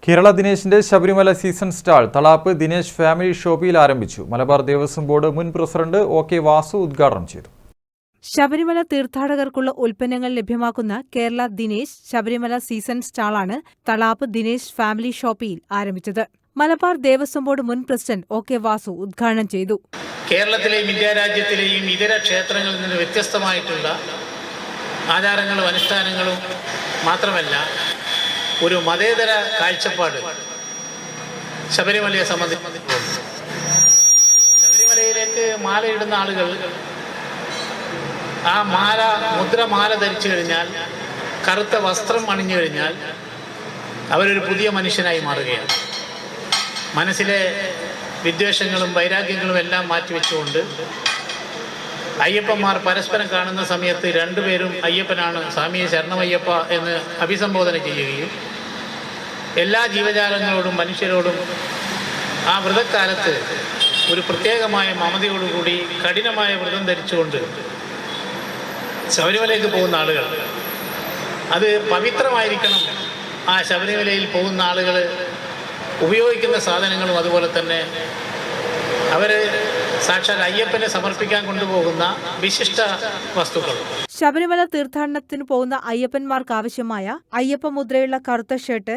കേരള ദിനേശിന്റെ Sabarimala season stall Thalap Dinesh family ഷോപ്പിൽ ആരംഭിച്ചു. മലബാർ ദേവസ്വം ബോർഡ് മുൻ പ്രസിഡന്റ് ഒ.കെ. വാസു ഉദ്ഘാടനം ചെയ്തു. ശബരിമല തീർത്ഥാടകർക്കുള്ള ഉൽപ്പന്നങ്ങൾ ലഭ്യമാക്കുന്ന കേരള ദിനേശ് ശബരിമല സീസൺ സ്റ്റാളാണ് തളാപ്പ് ദിനേശ് ഫാമിലി ഷോപ്പിൽ ആരംഭിച്ചത്. മലബാർ ദേവസ്വം ബോർഡ് മുൻ പ്രസിഡന്റ് ഒ.കെ. വാസു ഉദ്ഘാടനം ചെയ്തു. കേരളത്തിലെയും ഇന്ത്യ രാജ്യത്തിലെയും ഇതര ക്ഷേത്രങ്ങളിൽ നിന്ന് വ്യത്യസ്തമായിട്ടുള്ള ആചാരങ്ങളും അനുഷ്ഠാനങ്ങളും മാത്രമല്ല, ഒരു മതേതര കാഴ്ചപ്പാട് ശബരിമലയെ സംബന്ധിച്ച്. ശബരിമലയിലേക്ക് മാലയിടുന്ന ആളുകൾ ആ മുദ്രമാല ധരിച്ചു കഴിഞ്ഞാൽ, കറുത്ത വസ്ത്രം അണിഞ്ഞു കഴിഞ്ഞാൽ അവരൊരു പുതിയ മനുഷ്യനായി മാറുകയാണ്. മനസ്സിലെ വിദ്വേഷങ്ങളും വൈരാഗ്യങ്ങളും എല്ലാം മാറ്റിവെച്ചുകൊണ്ട് അയ്യപ്പന്മാർ പരസ്പരം കാണുന്ന സമയത്ത് രണ്ടുപേരും അയ്യപ്പനാണ്, സ്വാമിയെ ശരണമയ്യപ്പ എന്ന് അഭിസംബോധന ചെയ്യുകയും എല്ലാ ജീവജാലങ്ങളോടും മനുഷ്യരോടും ആ വ്രതക്കാലത്ത് ഒരു പ്രത്യേകമായ മമതയോടുകൂടി കഠിനമായ വ്രതം ധരിച്ചുകൊണ്ട് ശബരിമലയ്ക്ക് പോകുന്ന ആളുകൾ അത് പവിത്രമായിരിക്കണം. ആ ശബരിമലയിൽ പോകുന്ന ആളുകൾ ഉപയോഗിക്കുന്ന സാധനങ്ങളും അതുപോലെ തന്നെ അവർ സാക്ഷാൽ അയ്യപ്പനെ സമർപ്പിക്കാൻ കൊണ്ടുപോകുന്ന വിശിഷ്ട വസ്തുക്കളും. ശബരിമല തീർത്ഥാടനത്തിന് പോകുന്ന അയ്യപ്പന്മാർക്ക് ആവശ്യമായ അയ്യപ്പമുദ്രയുള്ള കറുത്ത ഷർട്ട്,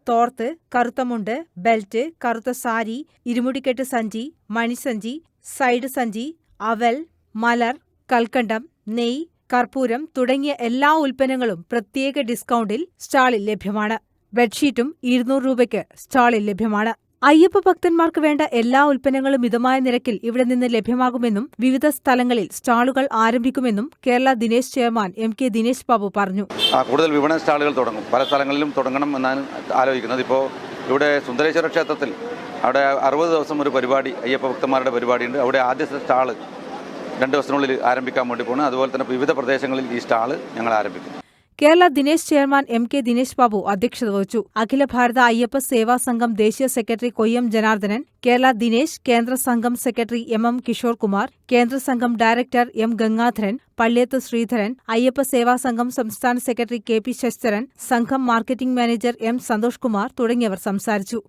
തോർത്ത്, കറുത്ത മുണ്ട്, ബെൽറ്റ്, കറുത്ത സാരി, ഇരുമുടിക്കെട്ട് സഞ്ചി, മണിസഞ്ചി, സൈഡ് സഞ്ചി, അവൽ, മലർ, കൽക്കണ്ടം, നെയ്, കർപ്പൂരം തുടങ്ങിയ എല്ലാ ഉൽപ്പന്നങ്ങളും പ്രത്യേക ഡിസ്കൗണ്ടിൽ സ്റ്റാളിൽ ലഭ്യമാണ്. ബെഡ്ഷീറ്റും 200 രൂപയ്ക്ക് സ്റ്റാളിൽ ലഭ്യമാണ്. അയ്യപ്പ ഭക്തന്മാർക്ക് വേണ്ട എല്ലാ ഉൽപ്പന്നങ്ങളും മിതമായ നിരക്കിൽ ഇവിടെ നിന്ന് ലഭ്യമാകുമെന്നും വിവിധ സ്ഥലങ്ങളിൽ സ്റ്റാളുകൾ ആരംഭിക്കുമെന്നും കേരള ദിനേശ് ചെയർമാൻ എം.കെ. ദിനേശ് ബാബു പറഞ്ഞു. കൂടുതൽ വിപണന സ്റ്റാളുകൾ തുടങ്ങും, പല സ്ഥലങ്ങളിലും തുടങ്ങണം എന്നാണ് ആലോചിക്കുന്നത്. ഇപ്പോൾ ഇവിടെ സുന്ദരേശ്വര ക്ഷേത്രത്തിൽ അവിടെ 60 ദിവസം ഒരു പരിപാടി, അയ്യപ്പ ഭക്തന്മാരുടെ പരിപാടിയുണ്ട്. അവിടെ ആദ്യത്തെ സ്റ്റാള് 2 ദിവസത്തിനുള്ളിൽ ആരംഭിക്കാൻ വേണ്ടി പോകുന്നു. അതുപോലെ തന്നെ വിവിധ പ്രദേശങ്ങളിൽ ഈ സ്റ്റാള് ഞങ്ങൾ ആരംഭിക്കും. കേരള ദിനേശ് ചെയർമാൻ എം.കെ. ദിനേശ് ബാബു അധ്യക്ഷത വഹിച്ചു. അഖില ഭാരത അയ്യപ്പ സേവാ സംഘം ദേശീയ secretary Koyyam Janardhanan, Kerala Dinesh Kendra Sangham secretary M Kishore Kumar, Kendra Sangham director M Gangadharan, Palliyath Sreedharan, Ayyappa Seva Sangham സംസ്ഥാന സെക്രട്ടറി കെ.പി. ശശിധരൻ, സംഘം മാർക്കറ്റിംഗ് മാനേജർ എം സന്തോഷ് കുമാർ തുടങ്ങിയവർ സംസാരിച്ചു.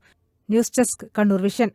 News desk, Kannur vision.